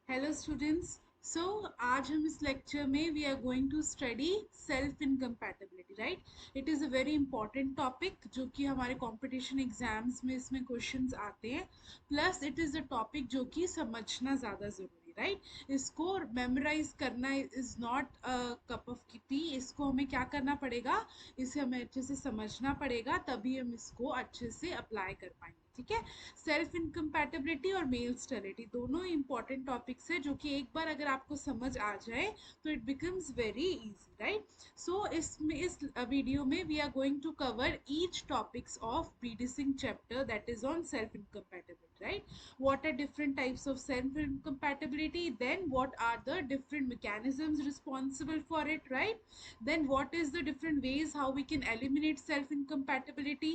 Hello students. सो आज हम इस लेक्चर में we are going to study self incompatibility, right. It is a very important topic जो कि हमारे कंपटीशन एग्जाम्स में इसमें क्वेश्चंस आते हैं। Plus it is a topic जो कि समझना ज़्यादा ज़रूरी, राइट। इसको मेमोराइज करना is not a cup of T. इसको हमें क्या करना पड़ेगा, इसे हमें अच्छे से समझना पड़ेगा, तभी हम इसको अच्छे से अप्लाई कर पाएंगे। ठीक है। सेल्फ इनकम्पैटिबिलिटी और मेल स्टेरिलिटी दोनों इंपॉर्टेंट टॉपिक्स है जो कि एक बार अगर आपको समझ आ जाए तो it becomes very easy, right. So इसमें इस वीडियो में we are going to cover each topics of BD Singh chapter that is on self incompatibility, right. What are different types of self incompatibility, then what are the different mechanisms responsible for it, right? Then what is the different ways how we can eliminate self incompatibility,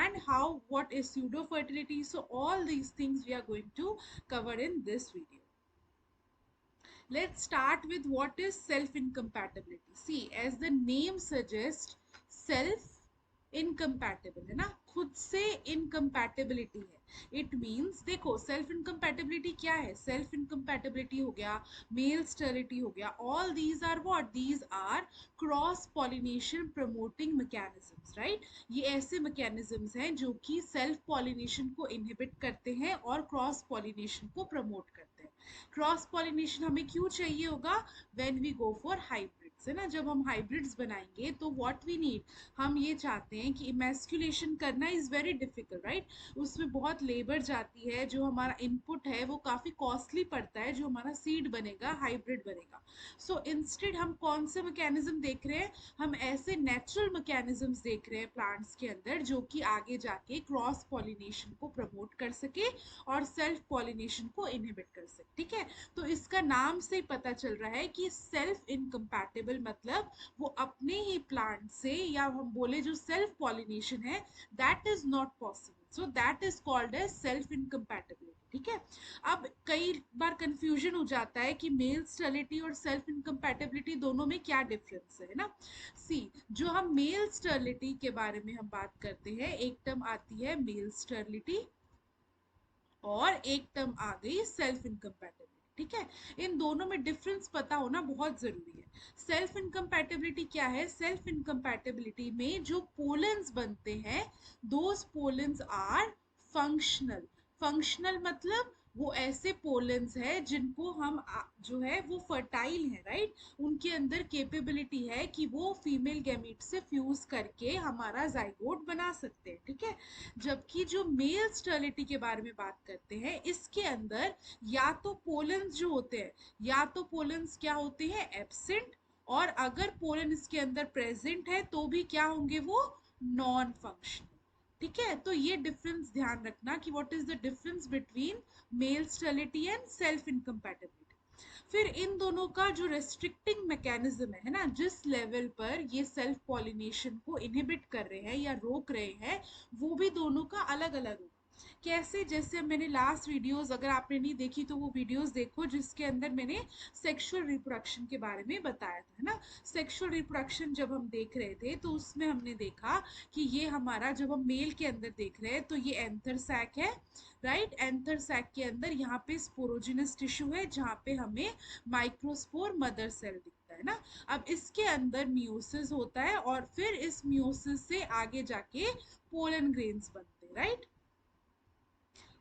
and how what is pseudo fertility. So all these things we are going to cover in this video. Let's start with what is self incompatibility. See, as the name suggests, self incompatible है ना, खुद से incompatibility है। It means देखो, self incompatibility क्या है? Self incompatibility हो गया, मेल स्टेरिलिटी हो गया, all these are what? These are cross pollination promoting mechanisms, right. ये ऐसे मैकेनिज्म्स हैं जो कि सेल्फ पॉलिनेशन को इनहिबिट करते हैं और क्रॉस पॉलिनेशन को प्रमोट करते हैं। क्रॉस पॉलिनेशन हमें क्यों चाहिए होगा? When we go for hybrids, है ना। जब हम हाइब्रिड्स बनाएंगे तो व्हाट वी नीड, हम ये चाहते हैं कि इमेस्कुलेशन करना इज वेरी डिफिकल्ट, राइट। उसमें बहुत लेबर जाती है, जो हमारा इनपुट है वो काफी कॉस्टली पड़ता है, जो हमारा सीड बनेगा, हाइब्रिड बनेगा। सो इंस्टेड हम कौन से मैकेनिज्म देख रहे हैं? हम ऐसे नेचुरल मैकेनिज्म्स देख रहे हैं प्लांट्स के अंदर जो कि आगे जाके क्रॉस पॉलिनेशन को प्रमोट कर सके और सेल्फ पॉलिनेशन को इनहिबिट कर सके। ठीक है। तो इसका नाम से पता चल रहा है कि सेल्फ इनकम्पैटिबल मतलब वो अपने ही प्लांट से, या हम बोले जो सेल्फ पॉलिनेशन है, that is not possible, so that is called as self incompatibility. ठीक है। अब कई बार कंफ्यूजन हो जाता है कि मेल स्टेरिलिटी और सेल्फ इनकम्पैटिबिलिटी दोनों में क्या डिफरेंस है ना। सी, जो हम मेल स्टेरिलिटी के बारे में हम बात करते हैं, एक टर्म आती है मेल स्टेरिलिटी और एक टर्म आ गई सेल्फ इनकम्पैटिबिलिटी। ठीक है। इन दोनों में डिफरेंस पता होना बहुत जरूरी है। सेल्फ इनकम्पैटिबिलिटी क्या है? सेल्फ इनकम्पैटिबिलिटी में जो पोलेंस बनते हैं, those pollens are functional. Functional मतलब वो ऐसे पोलेंस है जिनको हम जो है वो फर्टाइल है, राइट। उनके अंदर कैपेबिलिटी है कि वो फीमेल गैमीट से फ्यूज करके हमारा जाइगोट बना सकते हैं। ठीक है। जबकि जो मेल स्टेरिलिटी के बारे में बात करते हैं, इसके अंदर या तो पोलेंस जो होते हैं, या तो पोलेंस क्या होते हैं? एब्सेंट। और अगर पोलन इसके अंदर प्रेजेंट है तो भी क्या होंगे? वो नॉन फंक्शनल। ठीक है। तो ये डिफरेंस ध्यान रखना कि what is the difference between male sterility and self incompatibility. फिर इन दोनों का जो रेस्ट्रिक्टिंग मैकेनिज्म है ना, जिस लेवल पर ये सेल्फ पॉलिनेशन को इनहिबिट कर रहे हैं या रोक रहे हैं, वो भी दोनों का अलग अलग होगा। कैसे? जैसे मैंने लास्ट वीडियोस, अगर आपने नहीं देखी तो वो वीडियोस देखो, जिसके अंदर मैंने सेक्सुअल रिप्रोडक्शन के बारे में बताया था, है ना। सेक्सुअल रिप्रोडक्शन जब हम देख रहे थे तो उसमें हमने देखा कि ये हमारा, जब हम मेल के अंदर देख रहे हैं तो ये एंथर सैक है, राइट। एंथर सैक के अंदर यहाँ पे स्पोरोजिनस टिश्यू है जहाँ पे हमें माइक्रोस्पोर मदर सेल दिखता है ना। अब इसके अंदर मियोसिस होता है और फिर इस मियोसिस से आगे जाके पोलन ग्रेन्स बनते हैं, राइट।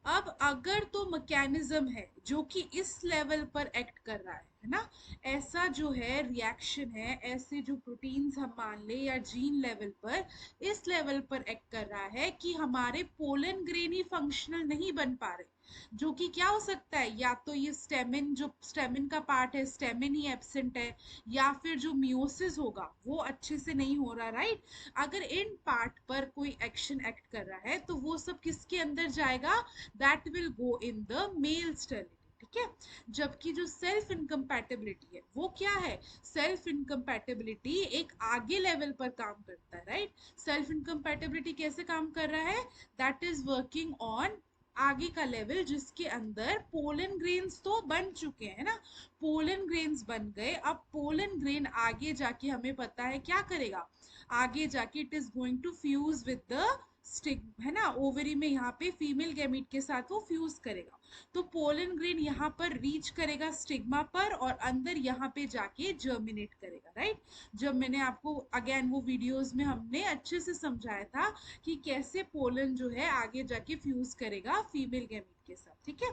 अब अगर तो मैकेनिज्म है जो कि इस लेवल पर एक्ट कर रहा है ना, ऐसा जो है रिएक्शन है, ऐसे जो प्रोटीन्स हम मान ले या जीन लेवल पर, इस लेवल पर एक्ट कर रहा है कि हमारे पोलन ग्रेन ही फंक्शनल नहीं बन पा रहे। जो कि क्या हो सकता है? या तो ये स्टेमिन, जो स्टेमिन का पार्ट है, स्टेमिन ही एब्सेंट है, या फिर जो मियोसिस होगा वो अच्छे से नहीं हो रहा, राइट। अगर इन पार्ट पर कोई एक्शन एक्ट कर रहा है तो वो सब किसके अंदर जाएगा? That will go in the male sterility. ठीक है। जबकि जो सेल्फ इनकम्पैटिबिलिटी है वो क्या है? सेल्फ इनकम्पैटिबिलिटी एक आगे लेवल पर काम करता है, राइट। सेल्फ इनकम्पैटिबिलिटी कैसे काम कर रहा है? दैट इज वर्किंग ऑन आगे का लेवल, जिसके अंदर पोलन ग्रेन्स तो बन चुके हैं ना। पोलन ग्रेन्स बन गए। अब पोलन ग्रेन आगे जाके हमें पता है क्या करेगा? आगे जाके it is going to fuse with the स्टिग है ना, ओवरी में यहाँ पे फीमेल गैमीट के साथ वो फ्यूज करेगा, तो पोलन ग्रेन यहाँ पर रीच करेगा स्टिग्मा पर और अंदर यहाँ पे जाके जर्मिनेट करेगा, राइट। जब मैंने आपको अगेन वो वीडियोस में हमने अच्छे से समझाया था कि कैसे पोलन जो है आगे जाके फ्यूज करेगा फीमेल गैमीट के साथ, ठीक है।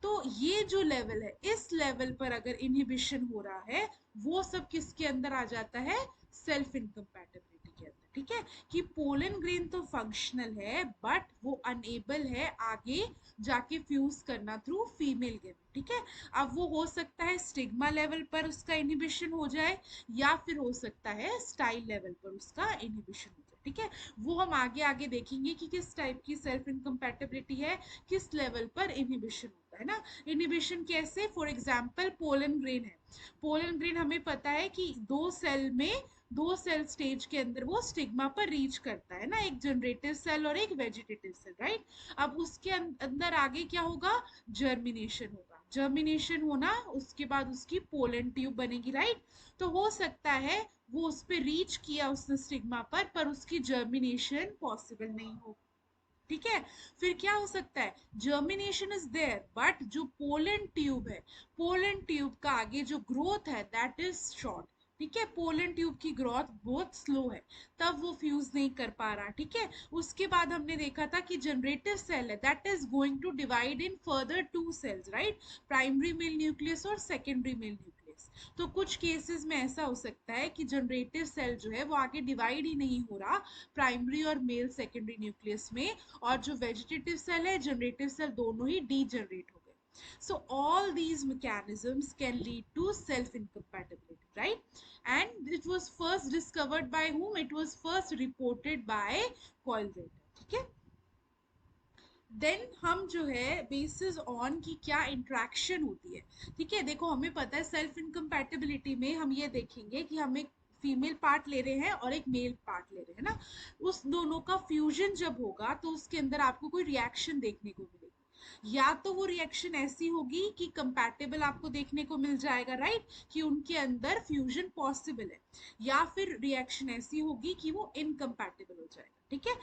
तो ये जो लेवल है, इस लेवल पर अगर इनहिबिशन हो रहा है, वो सब किसके अंदर आ जाता है, सेल्फ इनकम्पैटिबिलिटी के अंदर, ठीक है। कि पोलन ग्रेन तो फंक्शनल है बट वो अनएबल है आगे जाके फ्यूज करना थ्रू फीमेल गेमेट, ठीक है। अब वो हो सकता है स्टिग्मा लेवल पर उसका इनहिबिशन हो जाए, या फिर हो सकता है स्टाइल लेवल पर उसका इनहिबिशन हो जाए, ठीक है। वो हम आगे आगे देखेंगे कि किस टाइप की सेल्फ इनकम्पैटिबिलिटी है, किस लेवल पर इनहिबिशन होता है ना। इनहिबिशन कैसे, फॉर एग्जाम्पल पोलन ग्रेन है, पोलन ग्रेन हमें पता है कि दो सेल स्टेज के अंदर वो स्टिग्मा पर रीच करता है ना, एक जनरेटिव सेल और एक वेजिटेटिव सेल, राइट। अब उसके अंदर आगे क्या होगा, जर्मिनेशन होगा, जर्मिनेशन होना उसके बाद उसकी पोलन ट्यूब बनेगी, राइट। तो हो सकता है वो उस पर रीच किया उसने स्टिग्मा पर उसकी जर्मिनेशन पॉसिबल नहीं हो, ठीक है। फिर क्या हो सकता है, जर्मिनेशन इज देयर बट जो पोलन ट्यूब है, पोलन ट्यूब का आगे जो ग्रोथ है दैट इज शॉर्ट, ठीक है। पोलन ट्यूब की ग्रोथ बहुत स्लो है, तब वो फ्यूज नहीं कर पा रहा, ठीक है। उसके बाद हमने देखा था कि जनरेटिव सेल है that is going to divide in further two cells, right, primary male nucleus और सेकेंडरी मेल न्यूक्लियस। तो कुछ केसेस में ऐसा हो सकता है कि जनरेटिव सेल जो है वो आगे डिवाइड ही नहीं हो रहा प्राइमरी और मेल सेकेंडरी न्यूक्लियस में, और जो वेजिटेटिव सेल है जनरेटिव सेल दोनों ही डीजनरेट हो गए। So all these mechanisms can lead to self-incompatibility, right? And it was first discovered by whom? It was first reported by Colville, ठीक है। देन हम जो है बेसिस ऑन की क्या इंट्रैक्शन होती है, ठीक है। देखो हमें पता है सेल्फ इनकम्पैटिबिलिटी में हम ये देखेंगे कि हम एक फीमेल पार्ट ले रहे हैं और एक मेल पार्ट ले रहे हैं ना, उस दोनों का फ्यूजन जब होगा तो उसके अंदर आपको कोई रिएक्शन देखने को मिलेगी, या तो वो रिएक्शन ऐसी होगी कि कंपैटिबल आपको देखने को मिल जाएगा, राइट, कि उनके अंदर फ्यूजन पॉसिबल है, या फिर रिएक्शन ऐसी होगी कि वो इनकम्पैटिबल हो जाएगा, ठीक है।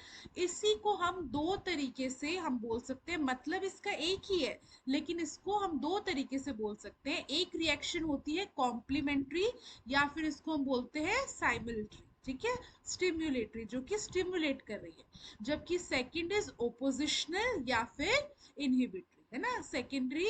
इसी को हम दो तरीके से हम बोल सकते हैं, मतलब इसका एक ही है लेकिन इसको हम दो तरीके से बोल सकते हैं। एक रिएक्शन होती है कॉम्प्लीमेंट्री, या फिर इसको हम बोलते हैं साइमल्ट्री, ठीक है, स्टिम्युलेटरी, जो कि स्टिम्युलेट कर रही है, जबकि सेकंड इज ओपोजिशनल या फिर इनहिबिटरी, है ना, सेकेंडरी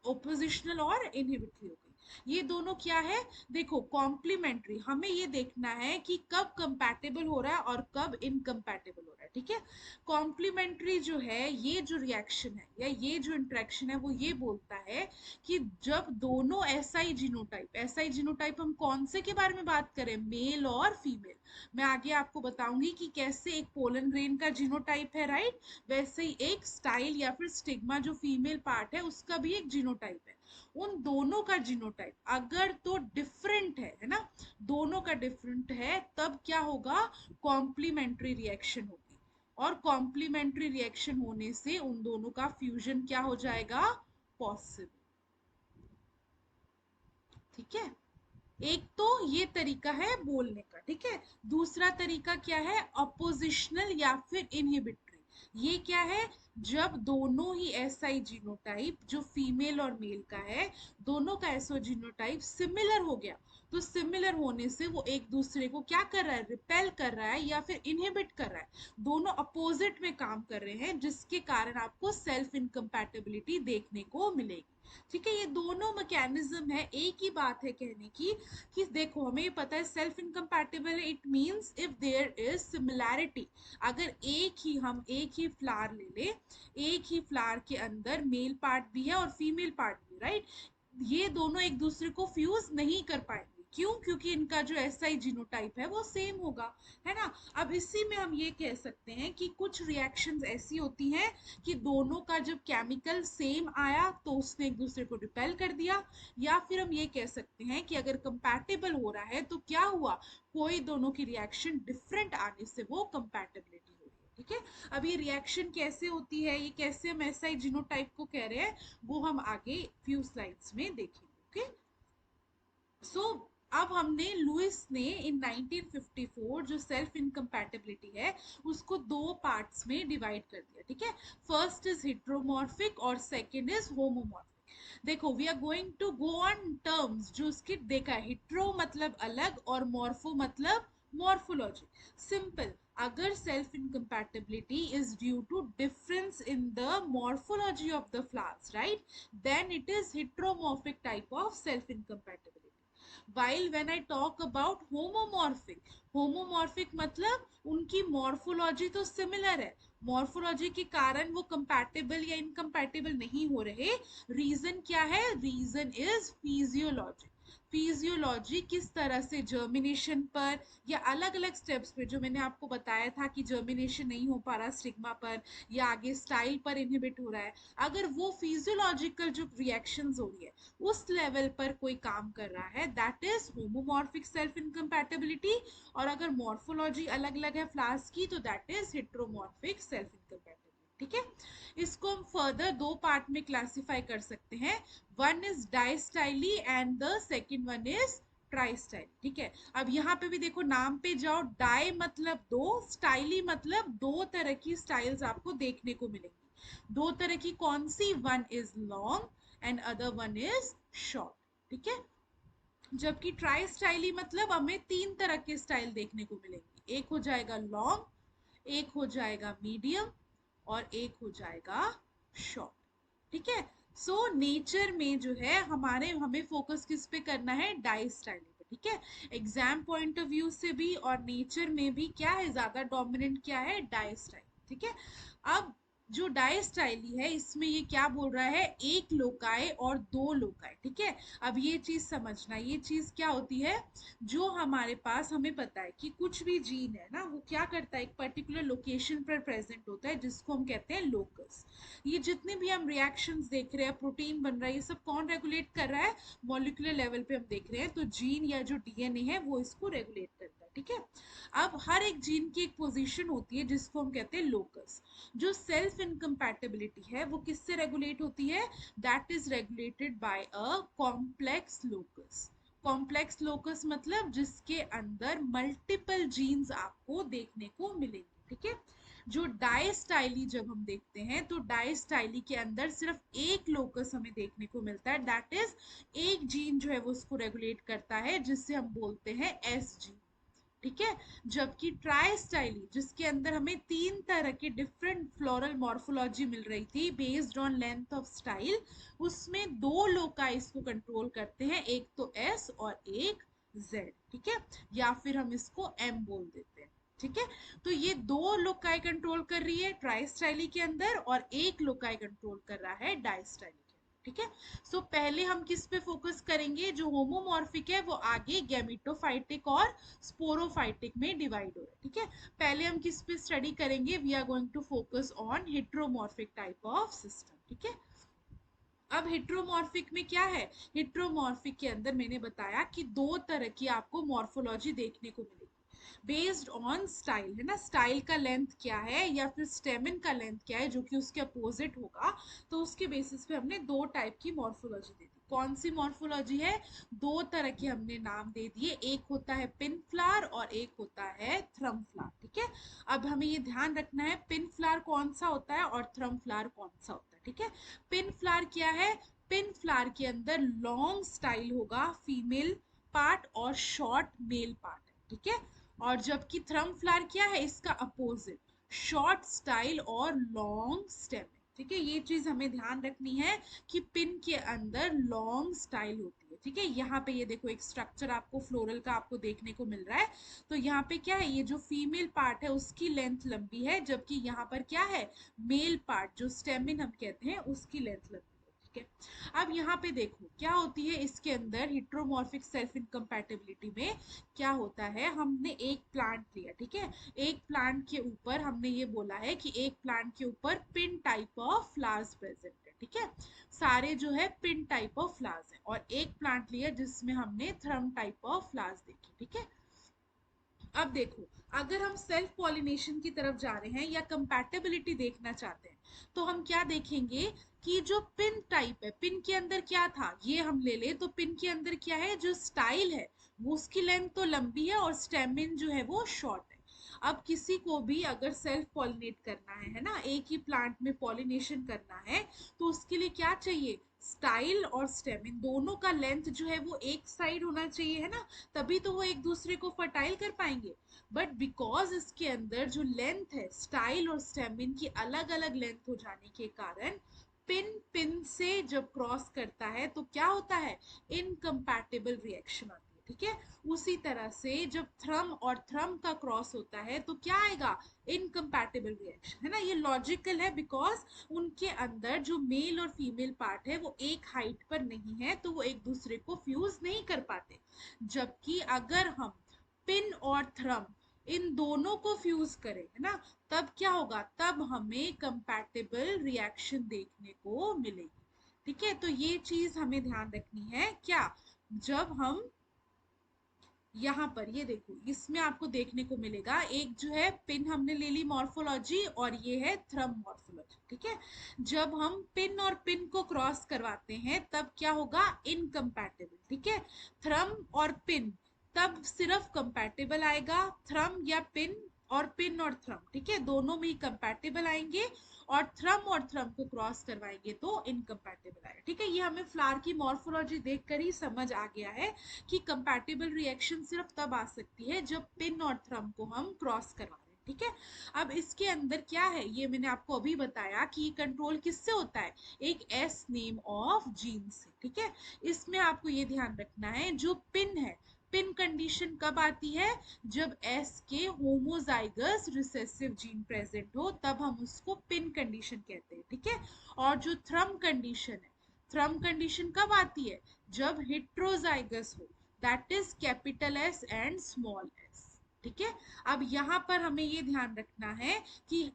ओपोजिशनल और इनहिबिटरी हो गई। ये दोनों क्या है, देखो कॉम्प्लीमेंट्री हमें ये देखना है कि कब कंपैटिबल हो रहा है और कब इनकम्पैटिबल हो रहा है, ठीक है। कॉम्प्लीमेंट्री जो है, ये जो रिएक्शन है या ये जो इंटरेक्शन है वो ये बोलता है कि जब दोनों एसआई जीनोटाइप, एसआई जीनोटाइप हम कौन से के बारे में बात करें, मेल और फीमेल, मैं आगे आपको बताऊंगी कि कैसे एक पोलन ग्रेन का जीनोटाइप है, राइट, वैसे ही एक स्टाइल या फिर स्टिग्मा जो फीमेल पार्ट है उसका भी एक जीनोटाइप है। उन दोनों का जीनोटाइप अगर तो डिफरेंट है ना, दोनों का डिफरेंट है, तब क्या होगा, कॉम्प्लीमेंट्री रिएक्शन होगी, और कॉम्प्लीमेंट्री रिएक्शन होने से उन दोनों का फ्यूजन क्या हो जाएगा, पॉसिबल, ठीक है। एक तो ये तरीका है बोलने का, ठीक है। दूसरा तरीका क्या है, अपोजिशनल या फिर इनहिबिटरी। ये क्या है, जब दोनों ही एसआई जीनोटाइप जो फीमेल और मेल का है, दोनों का एसओ जीनोटाइप सिमिलर हो गया, तो सिमिलर होने से वो एक दूसरे को क्या कर रहा है, रिपेल कर रहा है या फिर इनहिबिट कर रहा है, दोनों अपोजिट में काम कर रहे हैं, जिसके कारण आपको सेल्फ इनकम्पैटिबिलिटी देखने को मिलेगी, ठीक है। ये दोनों मैकेनिज्म है, एक ही बात है कहने की कि देखो हमें ये पता है सेल्फ इनकम्पैटिबल है, it means if there is similarity, अगर हम एक ही फ्लावर ले ले, एक ही फ्लावर के अंदर मेल पार्ट भी है और फीमेल पार्ट भी, राइट, ये दोनों एक दूसरे को फ्यूज नहीं कर पाएंगे, क्यों, क्योंकि इनका जो एसआई जीनोटाइप है वो सेम होगा, है ना। अब इसी में हम ये कह सकते हैं कि कुछ रिएक्शंस ऐसी होती हैं कि दोनों का जब केमिकल सेम आया तो उसने एक दूसरे को रिपेल कर दिया, या फिर हम ये कह सकते हैं कि अगर कंपैटिबल हो रहा है तो क्या हुआ, कोई दोनों की रिएक्शन डिफरेंट आने से वो कंपैटिबिलिटी हो रही है, ठीक है। अब ये रिएक्शन कैसे होती है, ये कैसे हम एसआई जीनोटाइप को कह रहे हैं, वो हम आगे फ्यू स्लाइड्स में देखेंगे, ओके। सो अब हमने लुइस ने इन 1954 जो सेल्फ इनकम्पैटिबिलिटी है उसको दो पार्ट्स में डिवाइड कर दिया, ठीक है। फर्स्ट इज हिट्रोमॉर्फिक और सेकंड इज होमोमॉर्फिक। देखो we are going to go on terms जो उसकी देखा है, हिट्रो मतलब अलग और मॉर्फो मतलब मॉर्फोलॉजी। सिंपल, अगर self incompatibility is due to difference in the morphology of the flowers, right, then it is heteromorphic type of self incompatibility. while when I talk about homomorphic मतलब उनकी morphology तो similar है, morphology के कारण वो compatible या incompatible नहीं हो रहे। रीजन क्या है? Reason is physiology. फिजियोलॉजी किस तरह से जर्मिनेशन पर या अलग अलग स्टेप्स पे, जो मैंने आपको बताया था कि जर्मिनेशन नहीं हो पा रहा स्टिग्मा पर या आगे स्टाइल पर इनहिबिट हो रहा है, अगर वो फिजियोलॉजिकल जो रिएक्शंस हो रही है उस लेवल पर कोई काम कर रहा है, that is homomorphic self incompatibility. और अगर मॉर्फोलॉजी अलग अलग है फ्लावर्स की तो that is heteromorphic self incompatibility, ठीक है। इसको हम फर्दर दो पार्ट में क्लासिफाई कर सकते हैं, one is distyly and the second one is tristyle, ठीक है। अब यहाँ पे भी देखो, नाम पे जाओ, डाई मतलब दो, स्टाइली मतलब दो तरह की स्टाइल्स आपको देखने को मिलेंगी। दो तरह की कौन सी? One is long and other one is short, ठीक है। जबकि ट्राई स्टाइली मतलब हमें तीन तरह के स्टाइल देखने को मिलेंगे, एक हो जाएगा लॉन्ग, एक हो जाएगा मीडियम और एक हो जाएगा शॉर्ट, ठीक है। सो नेचर में जो है हमारे, हमें फोकस किस पे करना है? डाई स्टाइलिंग पे, ठीक है। एग्जाम पॉइंट ऑफ व्यू से भी और नेचर में भी क्या है ज्यादा डोमिनेंट? क्या है? डाई स्टाइल, ठीक है। अब जो डाई स्टाइली है इसमें ये क्या बोल रहा है? एक लोकाय और दो लोकाय, ठीक है। अब ये चीज समझना, ये चीज क्या होती है? जो हमारे पास, हमें पता है कि कुछ भी जीन है ना, वो क्या करता है, एक पर्टिकुलर लोकेशन पर प्रेजेंट होता है जिसको हम कहते हैं लोकस। ये जितने भी हम रिएक्शंस देख रहे हैं, प्रोटीन बन रहा है, ये सब कौन रेगुलेट कर रहा है? मॉलिक्यूलर लेवल पे हम देख रहे हैं, तो जीन या जो डीएनए है वो इसको रेगुलेट करता है, ठीक है। अब हर एक जीन की एक पोजीशन होती है जिसको हम कहते हैं लोकस। जो सेल्फ इनकम्पैटिबिलिटी है वो किससे रेगुलेट होती है? That is regulated by a complex locus. Complex locus मतलब जिसके अंदर मल्टीपल जीन्स आपको देखने को मिलेंगे, ठीक है। जो डायस्टाइली जब हम देखते हैं तो डायस्टाइली के अंदर सिर्फ एक लोकस हमें देखने को मिलता है, दैट इज एक जीन जो है वो उसको रेगुलेट करता है जिससे हम बोलते हैं एस जीन, ठीक है। जबकि ट्राई स्टाइली जिसके अंदर हमें तीन तरह के डिफरेंट फ्लोरल मॉर्फोलॉजी मिल रही थी based on length of style, उसमें दो लोकाई इसको कंट्रोल करते हैं, एक तो एस और एक जेड, ठीक है। या फिर हम इसको एम बोल देते हैं, ठीक है। तो ये दो लोकाई कंट्रोल कर रही है ट्राई स्टाइली के अंदर और एक लोकाई कंट्रोल कर रहा है डाई स्टाइली के अंदर, ठीक है। सो पहले हम किस पे फोकस करेंगे? जो होमोमॉर्फिक है वो आगे गैमेटोफाइटिक और स्पोरोफाइटिक में डिवाइड हो रहा है, ठीक है। पहले हम किस पे स्टडी करेंगे? We are going to focus on heteromorphic type of system, ठीक है। अब हेट्रोमॉर्फिक में क्या है? हेट्रोमॉर्फिक के अंदर मैंने बताया कि दो तरह की आपको मॉर्फोलॉजी देखने को मिलेगी बेस्ड ऑन स्टाइल, है ना, स्टाइल का लेंथ क्या है या फिर स्टेमिन का लेंथ क्या है जो कि उसके अपोजिट होगा, तो उसके बेसिस पे हमने दो टाइप की मॉर्फोलॉजी दे दी। कौन सी मॉर्फोलॉजी है? दो तरह के हमने नाम दे दिए, एक होता है पिन फ्लावर और एक होता है थ्रम फ्लावर, ठीक है। अब हमें ये ध्यान रखना है पिन फ्लावर कौन सा होता है और थ्रम फ्लावर कौन सा होता है, ठीक है। पिन फ्लावर क्या है? पिन फ्लावर के अंदर लॉन्ग स्टाइल होगा फीमेल पार्ट और शॉर्ट मेल पार्ट है, ठीक है। और जबकि थ्रम फ्लावर क्या है? इसका अपोजिट, शॉर्ट स्टाइल और लॉन्ग स्टेम है, ठीक है। ये चीज हमें ध्यान रखनी है कि पिन के अंदर लॉन्ग स्टाइल होती है, ठीक है। यहाँ पे ये देखो एक स्ट्रक्चर आपको फ्लोरल का आपको देखने को मिल रहा है, तो यहाँ पे क्या है, ये जो फीमेल पार्ट है उसकी लेंथ लंबी है, जबकि यहाँ पर क्या है, मेल पार्ट जो स्टेमिन हम कहते हैं उसकी लेंथ लंबी है, ठीक है। अब यहाँ पे देखो क्या होती है इसके अंदर हिट्रोमॉर्फिक सेल्फ इनकम्पैटिबिलिटी में क्या होता है, हमने एक प्लांट लिया, ठीक है। एक प्लांट के ऊपर हमने ये बोला है कि एक प्लांट के ऊपर pin type of flowers present है, ठीक है। सारे जो है पिन टाइप ऑफ फ्लावर्स है, और एक प्लांट लिया जिसमें हमने थ्रम टाइप ऑफ फ्लावर्स देखे, ठीक है। अब देखो, अगर हम सेल्फ पॉलिनेशन की तरफ जा रहे हैं या कंपैटिबिलिटी देखना चाहते हैं तो हम क्या देखेंगे कि जो पिन टाइप है, पिन के अंदर क्या था, ये हम ले ले तो पिन के अंदर क्या है, जो स्टाइल है वो उसकी लेंथ तो लंबी है और स्टेमिन जो है वो शॉर्ट है। अब किसी को भी अगर सेल्फ पॉलिनेट करना है ना, एक ही प्लांट में पॉलिनेशन करना है, तो उसके लिए क्या चाहिए, स्टाइल और स्टेमिन दोनों का लेंथ जो है वो एक साइड होना चाहिए, है ना, तभी तो वो एक दूसरे को फर्टाइल कर पाएंगे। बट बिकॉज इसके अंदर जो लेंथ है स्टाइल और स्टेमिन की अलग अलग लेंथ हो जाने के कारण पिन पिन से जब क्रॉस करता है तो क्या होता है, इनकम्पैटिबल रिएक्शन आती है, ठीक है। उसी तरह से जब थ्रम और थ्रम का क्रॉस होता है तो क्या आएगा, इनकम्पैटिबल रिएक्शन, है ना। ये लॉजिकल है बिकॉज उनके अंदर जो मेल और फीमेल पार्ट है वो एक हाइट पर नहीं है, तो वो एक दूसरे को फ्यूज नहीं कर पाते। जबकि अगर हम पिन और थ्रम इन दोनों को फ्यूज करें, है ना, तब क्या होगा, तब हमें कंपैटिबल रिएक्शन देखने को मिलेगी। ठीक है, तो ये चीज हमें ध्यान रखनी है क्या, जब हम यहाँ पर ये देखो, इसमें आपको देखने को मिलेगा, एक जो है पिन हमने ले ली मॉर्फोलॉजी और ये है थ्रम मॉर्फोलॉजी, ठीक है। जब हम पिन और पिन को क्रॉस करवाते हैं तब क्या होगा, इनकम्पैटिबल, ठीक है। थ्रम और पिन तब सिर्फ कंपैटिबल आएगा, थ्रम या पिन और थ्रम, ठीक है, दोनों में ही कंपैटिबल आएंगे। और थ्रम को क्रॉस करवाएंगे तो इनकम्पैटिबल आएगा, ठीक है। ये हमें फ्लावर की मॉर्फोलॉजी देखकर ही समझ आ गया है कि कंपैटिबल रिएक्शन सिर्फ तब आ सकती है जब पिन और थ्रम को हम क्रॉस करवा रहे हैं, ठीक है। अब इसके अंदर क्या है, ये मैंने आपको अभी बताया कि ये कंट्रोल किससे होता है, एक एस नेम ऑफ जीन से, ठीक है। इसमें आपको ये ध्यान रखना है, जो पिन है, पिन कंडीशन कब आती है, जब एस के होमोजाइगस रिसेसिव जीन प्रेजेंट हो, तब हम उसको पिन कंडीशन कहते हैं, ठीक है। और जो थ्रम कंडीशन है, थ्रम कंडीशन कब आती है, जब हेट्रोजाइगस हो, that is capital S and small S, ठीक है। अब यहाँ पर हमें ये ध्यान रखना है कि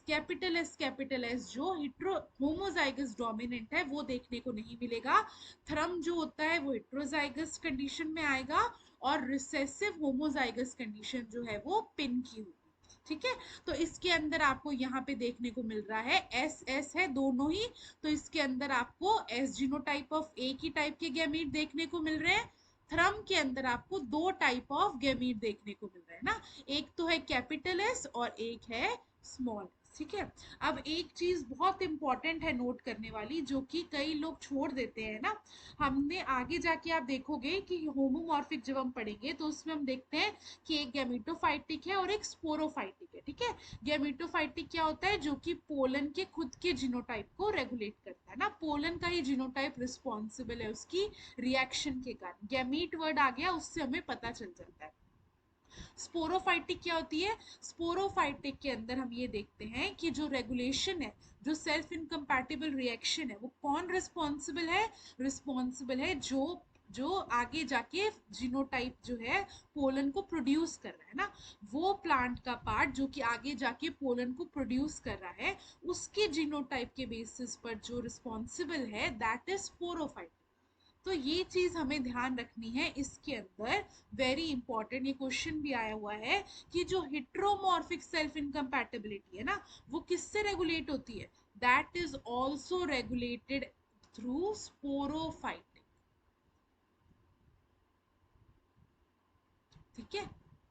कैपिटल एस जो हिट्रो होमोजाइगस डोमिनेंट है वो देखने को नहीं मिलेगा। थ्रम जो होता है वो हिट्रोजाइगस कंडीशन में आएगा और रिसेसिव होमोजाइगस कंडीशन जो है वो पिन की होगी, ठीक है। तो इसके अंदर आपको यहाँ पे देखने को मिल रहा है एस एस है दोनों ही, तो इसके अंदर आपको एस जीनोटाइप ऑफ एक ही टाइप के गैमीट देखने को मिल रहे हैं। थ्रम के अंदर आपको दो टाइप ऑफ गैमीट देखने को मिल रहा है ना, एक तो है कैपिटल एस और एक है स्मॉल, ठीक है। अब एक चीज बहुत इंपॉर्टेंट है नोट करने वाली, जो कि कई लोग छोड़ देते हैं ना, हमने आगे जाके आप देखोगे कि होमोमॉर्फिक जब हम पढ़ेंगे तो उसमें हम देखते हैं कि एक गैमेटोफाइटिक है और एक स्पोरोफाइटिक है, ठीक है। गैमेटोफाइटिक क्या होता है, जो कि पोलन के खुद के जीनोटाइप को रेगुलेट करता है ना, पोलन का ही जीनोटाइप रिस्पॉन्सिबल है उसकी रिएक्शन के कारण, गैमीट वर्ड आ गया उससे हमें पता चल जाता है। स्पोरोफाइटिक क्या होती है, स्पोरोफाइटिक के अंदर हम ये देखते हैं कि जो रेगुलेशन है, जो सेल्फ इनकम्पैटिबल रिएक्शन है, वो कौन रिस्पॉन्सिबल है, रिस्पॉन्सिबल है जो जो आगे जाके जीनोटाइप जो है पोलन को प्रोड्यूस कर रहा है ना, वो प्लांट का पार्ट जो कि आगे जाके पोलन को प्रोड्यूस कर रहा है, उसके जीनोटाइप के बेसिस पर जो रिस्पॉन्सिबल है दैट इज स्पोरोफाइटिक। तो ये चीज हमें ध्यान रखनी है इसके अंदर, वेरी इंपॉर्टेंट, ये क्वेश्चन भी आया हुआ है कि जो हिट्रोमॉर्फिक सेल्फ इनकम्पैटिबिलिटी है ना, वो किससे रेगुलेट होती है, that is also regulated through sporophytic, ठीक है।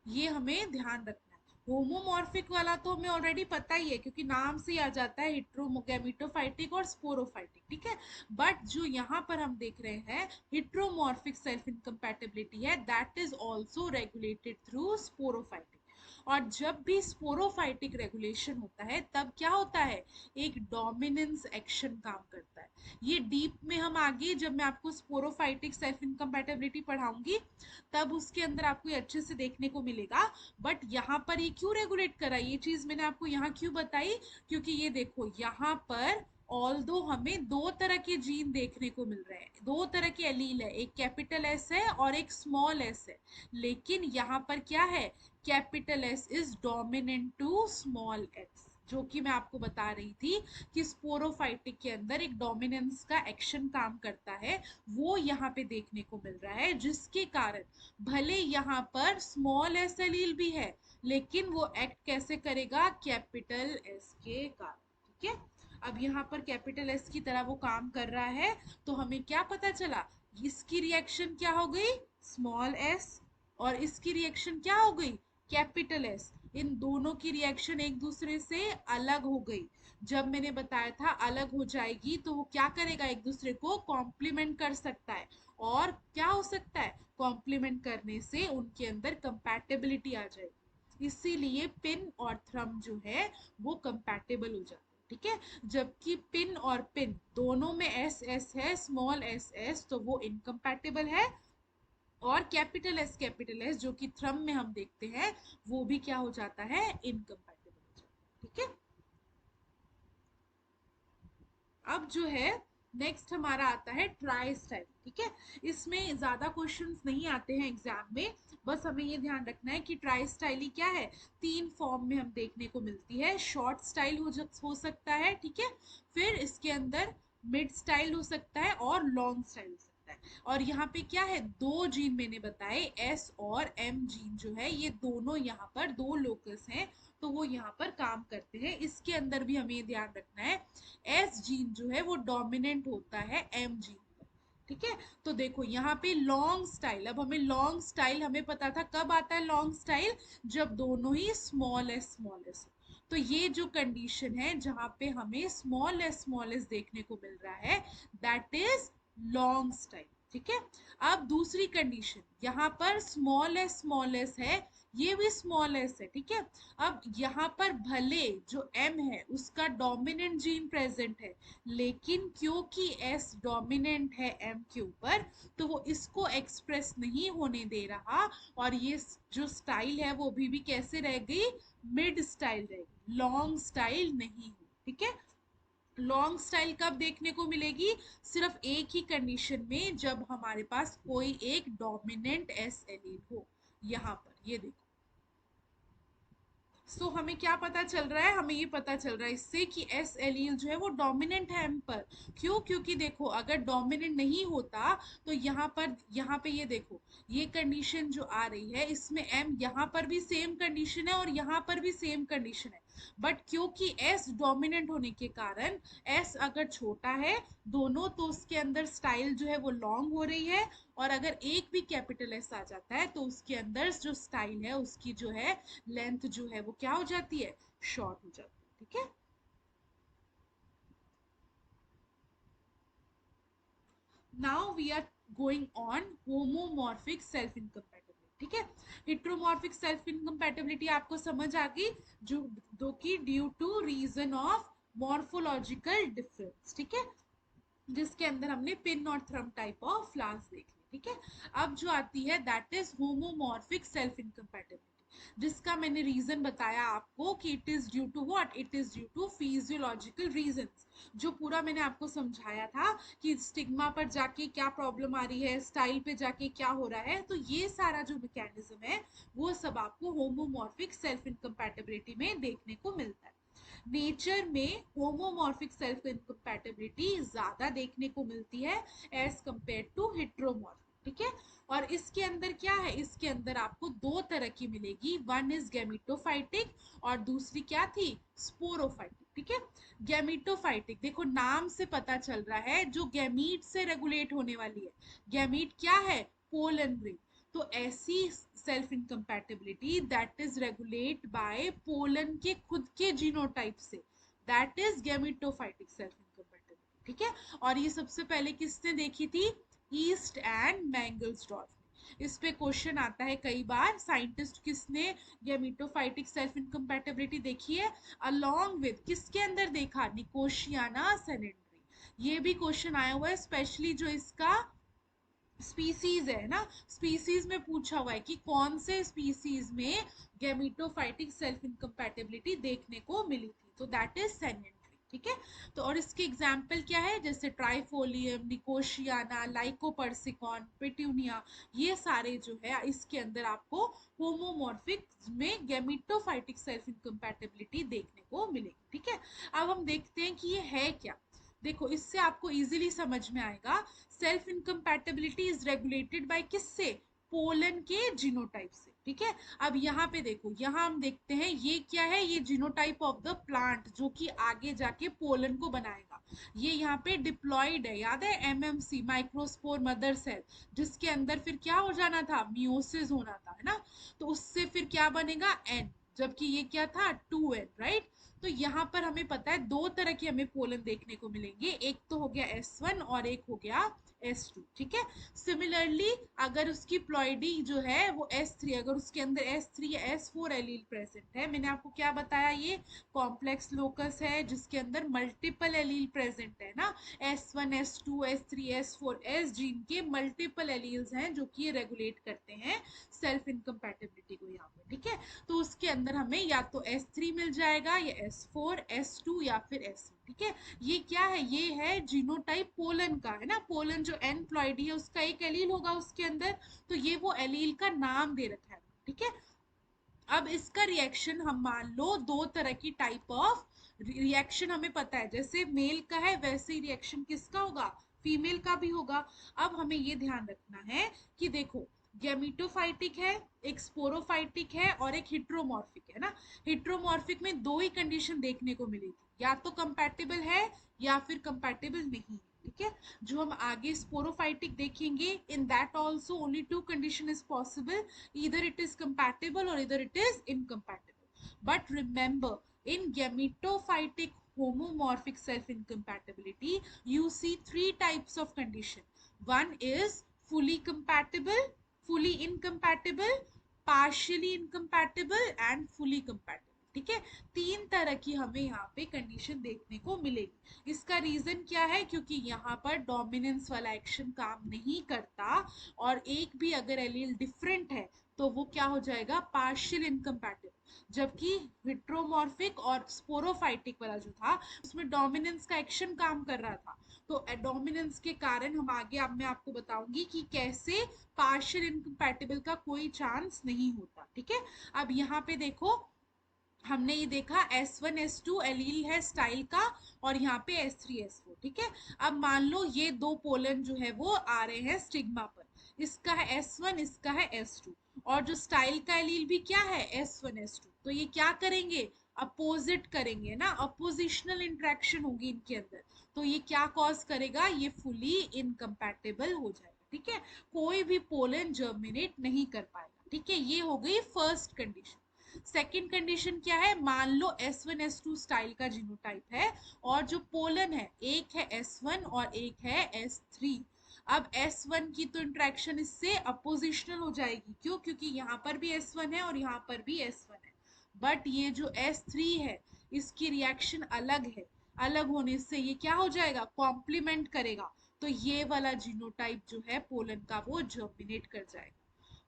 ये हमें ध्यान रखना है। होमोमॉर्फिक वाला तो हमें ऑलरेडी पता ही है क्योंकि नाम से ही आ जाता है हिट्रोगैमेटोफाइटिक और स्पोरोफाइटिक, ठीक है। बट जो यहाँ पर हम देख रहे हैं हिट्रोमॉर्फिक सेल्फ इनकम्पैटिबिलिटी है, that is also regulated through sporophytic. और जब भी स्पोरोफाइटिक रेगुलेशन होता है तब क्या होता है, एक डोमिनेंस एक्शन काम करता है। ये डीप में हम आगे जब मैं आपको स्पोरोफाइटिक सेल्फ इनकम्पैटिबिलिटी पढ़ाऊंगी तब उसके अंदर आपको ये अच्छे से देखने को मिलेगा। बट यहाँ पर ये क्यों रेगुलेट करा, ये चीज मैंने आपको यहाँ क्यों बताई, क्योंकि ये देखो यहाँ पर ऑल्दो हमें दो तरह के जीन देखने को मिल रहे हैं, दो तरह के एलील है, एक कैपिटल एस है और एक स्मॉल एस है, लेकिन यहाँ पर क्या है, capital S is dominant to small S, जो कि मैं आपको बता रही थी कि स्पोरोफाइटिक के अंदर एक डोमिनेंस का एक्शन काम करता है, वो यहाँ पे देखने को मिल रहा है, जिसके कारण भले यहाँ पर स्मॉल एस एलील भी है लेकिन वो एक्ट कैसे करेगा, कैपिटल एस के कारण, ठीक है। अब यहाँ पर कैपिटल एस की तरह वो काम कर रहा है, तो हमें क्या पता चला, इसकी रिएक्शन क्या हो गई, स्मॉल एस, और इसकी रिएक्शन क्या हो गई, कैपिटल एस। इन दोनों की रिएक्शन एक दूसरे से अलग हो गई। जब मैंने बताया था अलग हो जाएगी तो वो क्या करेगा, एक दूसरे को कॉम्प्लीमेंट कर सकता है। और क्या हो सकता है, कॉम्प्लीमेंट करने से उनके अंदर कंपैटिबिलिटी आ जाएगी। इसीलिए पिन और थंब जो है वो कंपैटिबल हो जाते हैं, ठीक है। जबकि पिन और पिन दोनों में एस एस है, स्मॉल एस एस, तो वो इनकम्पैटिबल है। और कैपिटल एस जो कि थ्रम में हम देखते हैं, वो भी क्या हो जाता है, इनकम्पैटिबल हो जाता है, ठीक है। अब जो है नेक्स्ट हमारा आता है ट्राई स्टाइल, ठीक है। इसमें ज्यादा क्वेश्चंस नहीं आते हैं एग्जाम में, बस हमें ये ध्यान रखना है कि ट्राई स्टाइल ही क्या है, तीन फॉर्म में हम देखने को मिलती है। शॉर्ट स्टाइल हो सकता है, ठीक है, फिर इसके अंदर मिड स्टाइल हो सकता है, और लॉन्ग स्टाइल हो सकता है। और यहाँ पे क्या है, दो जीन मैंने बताए, एस और एम जीन जो है, ये दोनों यहाँ पर दो लोकस हैं, तो वो यहाँ पर काम करते हैं। इसके अंदर भी हमें ध्यान रखना है, एस जीन जो है वो डोमिनेंट होता है एम जीन पर, ठीक है। तो देखो यहाँ पे लॉन्ग स्टाइल, अब हमें लॉन्ग स्टाइल हमें पता था कब आता है लॉन्ग स्टाइल, जब दोनों ही स्मॉल एस हो। तो ये जो कंडीशन है जहां पे हमें स्मॉल एस देखने को मिल रहा है, दैट इज लॉन्ग स्टाइल, ठीक है। अब दूसरी कंडीशन, यहाँ पर स्मॉल एस है, ये भी स्मॉल एस है, ठीक है। अब यहाँ पर भले जो एम है उसका डोमिनेंट जीन प्रेजेंट है, लेकिन क्योंकि एस डोमिनेंट है एम के ऊपर, तो वो इसको एक्सप्रेस नहीं होने दे रहा, और ये जो स्टाइल है वो भी कैसे रह गई, मिड स्टाइल रहेगी, लॉन्ग स्टाइल नहीं हुई, ठीक है। लॉन्ग स्टाइल कब देखने को मिलेगी, सिर्फ एक ही कंडीशन में, जब हमारे पास कोई एक डोमिनेंट एस एलील हो। यहाँ पर ये देखो, सो हमें क्या पता चल रहा है, हमें ये पता चल रहा है इससे कि एस एलील जो है वो डोमिनेंट है एम पर। क्यों, क्योंकि देखो अगर डोमिनेंट नहीं होता तो यहाँ पे ये देखो, ये कंडीशन जो आ रही है इसमें एम, यहाँ पर भी सेम कंडीशन है और यहाँ पर भी सेम कंडीशन है। बट क्योंकि एस डोमिनेंट होने के कारण, एस अगर छोटा है दोनों, तो उसके अंदर स्टाइल जो है वो लॉन्ग हो रही है। और अगर एक भी कैपिटल एस आ जाता है तो उसके अंदर जो स्टाइल है उसकी जो है लेंथ जो है वो क्या हो जाती है, शॉर्ट हो जाती है, ठीक है। Now we are going on homomorphic self incompatibility, ठीक है। हेट्रोमॉर्फिक सेल्फ इनकम्पैटिबिलिटी आपको समझ आ गई, जो दो की due to reason of morphological difference, ठीक है, जिसके अंदर हमने पिन और थ्रम टाइप ऑफ फ्लावर्स देख ली, ठीक है। अब जो आती है that is homomorphic self incompatibility, जिसका मैंने रीजन बताया आपको कि it is due to what, it is due to physiological reasons. जो पूरा मैंने आपको समझाया था कि स्टिग्मा पर जाके क्या प्रॉब्लम आ रही है, स्टाइल पे जाके क्या हो रहा है, तो ये सारा जो मैकेनिज्म है वो सब आपको होमोमॉर्फिक सेल्फ इनकम्पैटिबिलिटी में देखने को मिलता है। नेचर में होमोमॉर्फिक सेल्फ इनकम्पैटिबिलिटी ज्यादा देखने को मिलती है एज कंपेयर टू हेट्रोमॉर्फिक, ठीक है। और इसके अंदर क्या है, इसके अंदर आपको दो तरह की मिलेगी, वन इज गैमिटोफाइटिक और दूसरी क्या थी, स्पोरोफाइटिक, ठीक है। गैमिटोफाइटिक देखो नाम से पता चल रहा है, जो गैमीट से रेगुलेट होने वाली है, गैमीट क्या है, पोलन रिंग। तो ऐसी self incompatibility that is regulate by pollen के खुद के जीनोटाइप से, that is gametophytic self incompatibility, ठीक है। और ये सबसे पहले किसने देखी थी, ईस्ट एंड मैंगल्सडॉर्फ ने। इस पे क्वेश्चन आता है कई बार, साइंटिस्ट किसने गैमिटोफाइटिक सेल्फ इनकम्पैटिबिलिटी देखी है, अलोंग विद किसके अंदर देखा, निकोशियाना सेनेंडरी। ये भी क्वेश्चन आया हुआ है, स्पेशली जो इसका स्पीसीज है ना, स्पीसीज में पूछा हुआ है कि कौन से स्पीसीज में गैमिटोफाइटिक सेल्फ इनकम्पैटिबिलिटी देखने को मिली थी, तो दैट इज सेनेंट्री, ठीक है। तो और इसके एग्जाम्पल क्या है, जैसे ट्राइफोलियम, निकोशियाना, लाइकोपर्सिकॉन, पेट्यूनिया, ये सारे जो है इसके अंदर आपको होमोमॉर्फिक में गैमिटोफाइटिक सेल्फ इनकम्पैटिबिलिटी देखने को मिलेगी, ठीक है। अब हम देखते हैं कि ये है क्या। देखो इससे आपको इजीली समझ में आएगा, self incompatibility is regulated by किससे, पोलन के जीनोटाइप से, ठीक है। अब यहाँ पे देखो, यहाँ हम देखते हैं ये क्या है, ये जीनोटाइप ऑफ द प्लांट जो कि आगे जाके पोलन को बनाएगा। ये यहाँ पे डिप्लॉइड है, याद है, एमएमसी, माइक्रोस्पोर मदर सेल, जिसके अंदर फिर क्या हो जाना था, मियोसिस होना था, है ना। तो उससे फिर क्या बनेगा, एन, जबकि ये क्या था, 2n, राइट। तो यहाँ पर हमें पता है दो तरह के हमें पोलन देखने को मिलेंगे, एक तो हो गया S1 और एक हो गया S2, ठीक है। सिमिलरली अगर उसकी प्लॉइडी जो है वो S3, अगर उसके अंदर S3 या S4 एलील प्रेजेंट है, मैंने आपको क्या बताया, ये कॉम्प्लेक्स लोकस है जिसके अंदर मल्टीपल एलील प्रेजेंट है ना। S1 S2 S3 S4 S gene के मल्टीपल एलील्स हैं जो कि रेगुलेट करते हैं सेल्फ इनकम्पैटिबिलिटी को यहाँ पे, ठीक है। तो उसके अंदर हमें या तो S3 मिल जाएगा या S4 S2 या फिर S, ठीक है। ये क्या है, ये है जीनोटाइप पोलन का, है ना। पोलन जो एन प्लॉइडी है उसका एक एलील होगा उसके अंदर, तो ये वो एलील का नाम दे रखा है, ठीक है। अब इसका रिएक्शन हम मान लो दो तरह की टाइप ऑफ रिएक्शन हमें पता है, जैसे मेल का है वैसे ही रिएक्शन किसका होगा, फीमेल का भी होगा। अब हमें ये ध्यान रखना है कि देखो, गैमीटोफाइटिक है, एक स्पोरोफाइटिक है और एक हिट्रोमॉर्फिक है ना। हिट्रोमॉर्फिक में दो ही कंडीशन देखने को मिलेगी, या तो कंपैटिबल है या फिर कंपैटिबल नहीं है, ठीक है। जो हम आगे स्पोरोफाइटिक देखेंगे, in that also only two condition is possible, either it is compatible or either it is incompatible. But remember, in gametophytic homomorphic self incompatibility, you see three types of condition. One is fully compatible, fully incompatible, partially incompatible and fully compatible, ठीक है। तीन तरह की हमें यहाँ पे condition देखने को मिलेगी। इसका रीजन क्या है, क्योंकि यहाँ पर डोमिनेंस वाला एक्शन काम नहीं करता, और एक भी अगर एलील डिफरेंट है तो वो क्या हो जाएगा, पार्शियल इनकम्पैटिबल। जबकि हिट्रोमॉर्फिक और स्पोरोफाइटिक वाला जो था उसमें डोमिनेंस का एक्शन काम कर रहा था, तो डोमिनेंस के कारण हम आगे, अब मैं आपको बताऊंगी कि कैसे पार्शियल इनकम्पैटिबल का कोई चांस नहीं होता, ठीक है। अब यहाँ पे देखो, हमने ये देखा S1 S2 एलील है स्टाइल का, और यहाँ पे S3 S4, ठीक है। अब मान लो ये दो पोलन जो है वो आ रहे हैं स्टिग्मा पर, इसका है S1 इसका है S2, और जो स्टाइल का एलील भी क्या है, S1 S2, तो ये क्या करेंगे, अपोजिट करेंगे ना, अपोजिशनल इंट्रैक्शन होगी इनके अंदर, तो ये क्या कॉज करेगा, ये फुली इनकम्पैटिबल हो जाएगा, ठीक है। कोई भी पोलन जर्मिनेट नहीं कर पाएगा, ठीक है। ये हो गई फर्स्ट कंडीशन। सेकेंड कंडीशन क्या है, मान लो S1 S2 स्टाइल का जीनोटाइप है, और जो पोलन है एक है S1 और एक है S3। अब S1 की तो इंट्रैक्शन इससे अपोजिशनल हो जाएगी, क्यों, क्योंकि यहाँ पर भी S1 है और यहाँ पर भी S1 है। बट ये जो S3 है इसकी रिएक्शन अलग है, अलग होने से ये क्या हो जाएगा, कॉम्प्लीमेंट करेगा, तो ये वाला जीनोटाइप जो है पोलन का वो जर्मिनेट कर जाएगा।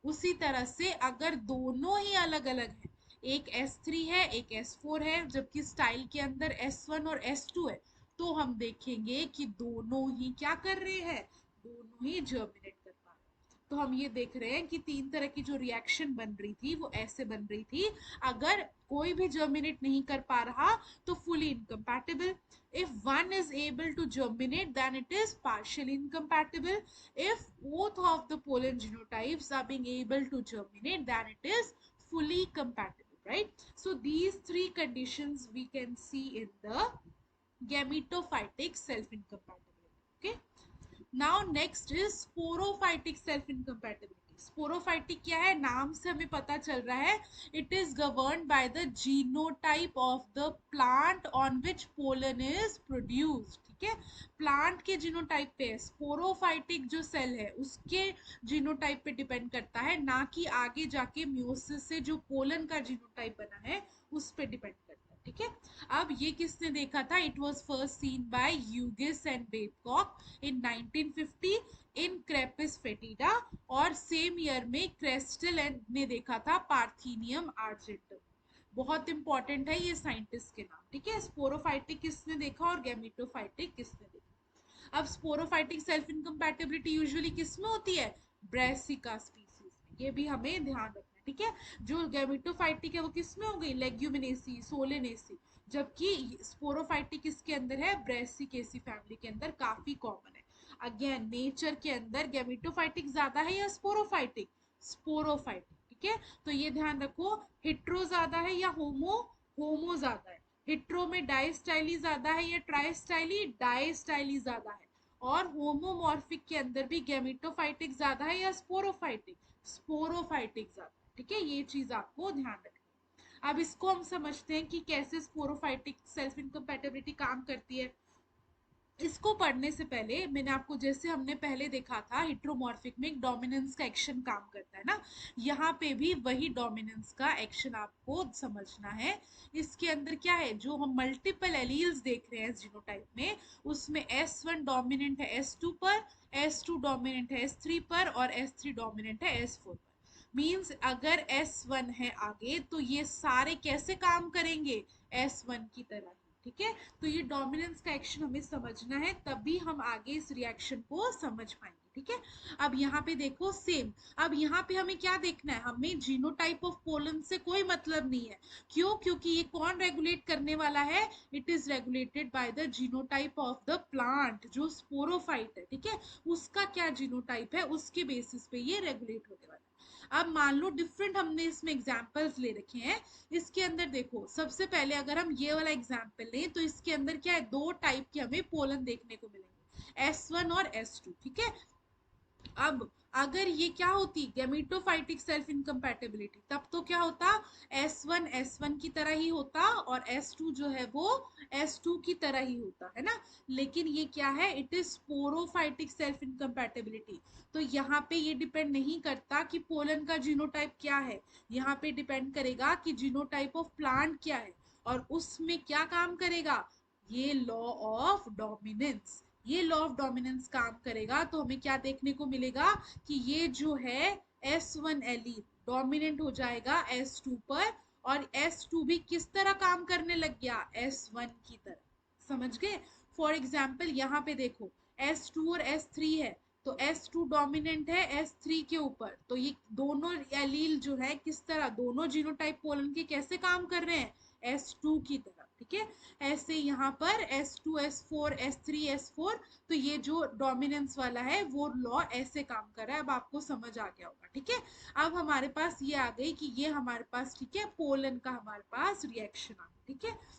उसी तरह से अगर दोनों ही अलग अलग हैं, एक S3 है एक S4 है, जबकि स्टाइल के अंदर S1 और S2 है, तो हम देखेंगे कि दोनों ही क्या कर रहे हैं, दोनों ही जर्मिनेट कर पा रहे हैं। तो हम ये देख रहे हैं कि तीन तरह की जो रिएक्शन बन रही थी वो ऐसे बन रही थी, अगर कोई भी जर्मिनेट नहीं कर पा रहा तो fully incompatible, if one is able to germinate then it is partially incompatible, if both of the pollen genotypes are being able to germinate then it is fully compatible, right. So these three conditions we can see in the gametophytic self incompatibility, okay. Now next is sporophytic self incompatibility. Sporophytic क्या है, नाम से हमें पता चल रहा है, it is governed by the genotype of the plant on which pollen is produced, ठीक है। प्लांट के जीनोटाइप पे स्पोरोफाइटिक जो सेल है उसके जीनोटाइप पे डिपेंड करता है, ना कि आगे जाके म्यूसिस से जो पोलन का जीनोटाइप बना है उस पे डिपेंड करता है, ठीक है। अब ये किसने देखा था, it was first seen by Hughes and Babcock in 1950 in Crepis foetida, और सेम ईयर में क्रेस्टल ने देखा था पार्थीनियम आर्जेंटम। बहुत इंपॉर्टेंट है ये साइंटिस्ट के नाम, ठीक है। स्पोरोफाइटिक किसने देखा और गैमेटोफाइटिक किसने देखा। अब स्पोरोफाइटिक सेल्फ इनकम्पैटिबिलिटी यूजुअली किसमें होती है, ब्रेसिका स्पीसीज में, ये भी हमें ध्यान रखना है, ठीक है। जो गैमेटोफाइटिक है वो किसमें हो गई, लेग्यूमिनेसी सोलेनेसी, जबकि स्पोरोफाइटिक किसके अंदर है, ब्रेसिकेसी फैमिली के अंदर काफी कॉमन है। अगेन नेचर के अंदर गैमेटोफाइटिक ज्यादा है या स्पोरोफाइटिक, स्पोरोफाइटिक, ठीक है। तो ये ध्यान रखो, हेट्रो ज्यादा है या होमो, होमो ज्यादा है। हेट्रो में डाइस्टाइली ज्यादा है या ट्राइस्टाइली, डाइस्टाइली ज्यादा है। और होमोमॉर्फिक के अंदर भी गैमेटोफाइटिक ज्यादा है या स्पोरोफाइटिक, स्पोरोफाइटिक ज्यादा, ठीक है। ये चीज आपको ध्यान रखनी है। अब इसको हम समझते हैं कि कैसे स्पोरोफाइटिक सेल्फ इनकम्पैटिबिलिटी काम करती है। इसको पढ़ने से पहले मैंने आपको, जैसे हमने पहले देखा था हिट्रोमॉर्फिक में एक डोमिनेंस का एक्शन काम करता है ना, यहाँ पे भी वही डोमिनेंस का एक्शन आपको समझना है। इसके अंदर क्या है, जो हम मल्टीपल एलील्स देख रहे हैं जीनोटाइप में, उसमें S1 डोमिनेंट है S2 पर, S2 डोमिनेंट है S3 पर और S3 डोमिनेंट है S4 पर। मीन्स अगर S1 है आगे तो ये सारे कैसे काम करेंगे, S1 की तरह, ठीक है। तो ये डोमिनेंस का एक्शन हमें समझना है, तभी हम आगे इस रिएक्शन को समझ पाएंगे, ठीक है। अब यहाँ पे देखो सेम, अब यहाँ पे हमें क्या देखना है, हमें जीनोटाइप ऑफ पोलन से कोई मतलब नहीं है। क्यों, क्योंकि ये कौन रेगुलेट करने वाला है, it is regulated by the genotype of the plant, जो स्पोरोफाइट है, ठीक है। उसका क्या जीनोटाइप है, उसके बेसिस पे ये रेगुलेट होने वाला है। अब मान लो डिफरेंट हमने इसमें एग्जांपल्स ले रखे हैं। इसके अंदर देखो, सबसे पहले अगर हम ये वाला एग्जांपल लें तो इसके अंदर क्या है, दो टाइप के हमें पोलन देखने को मिलेंगे, S1 और S2, ठीक है। अब अगर ये क्या होती गैमेटोफाइटिक सेल्फ इनकम्पैटिबिलिटी, तब तो क्या होता, S1 की तरह ही होता और S2 जो है वो S2 की तरह ही होता है ना। लेकिन ये क्या है, it is sporophytic self incompatibility. तो यहाँ पे ये डिपेंड नहीं करता कि पोलन का जीनोटाइप क्या है, यहाँ पे डिपेंड करेगा कि जीनोटाइप ऑफ प्लांट क्या है, और उसमें क्या काम करेगा, ये लॉ ऑफ डोमिनेंस। ये लॉ ऑफ डोमिनेंस काम करेगा तो हमें क्या देखने को मिलेगा कि ये जो है S1 एलील डोमिनेंट हो जाएगा S2 पर, और S2 भी किस तरह काम करने लग गया, S1 की तरह। समझ गए। फॉर एग्जाम्पल यहाँ पे देखो, S2 और S3 है, तो S2 डोमिनेंट है S3 के ऊपर, तो ये दोनों एलील जो है किस तरह, दोनों जीनोटाइप पोलन के कैसे काम कर रहे हैं, S2 की तरह, ठीक है। ऐसे यहाँ पर S2 S4 S3 S4, तो ये जो डोमिनेंस वाला है वो लॉ ऐसे काम कर रहा है। अब आपको समझ आ गया होगा, ठीक है। अब हमारे पास ये आ गई कि ये हमारे पास, ठीक है, पोलन का हमारे पास रिएक्शन आ गया, ठीक है।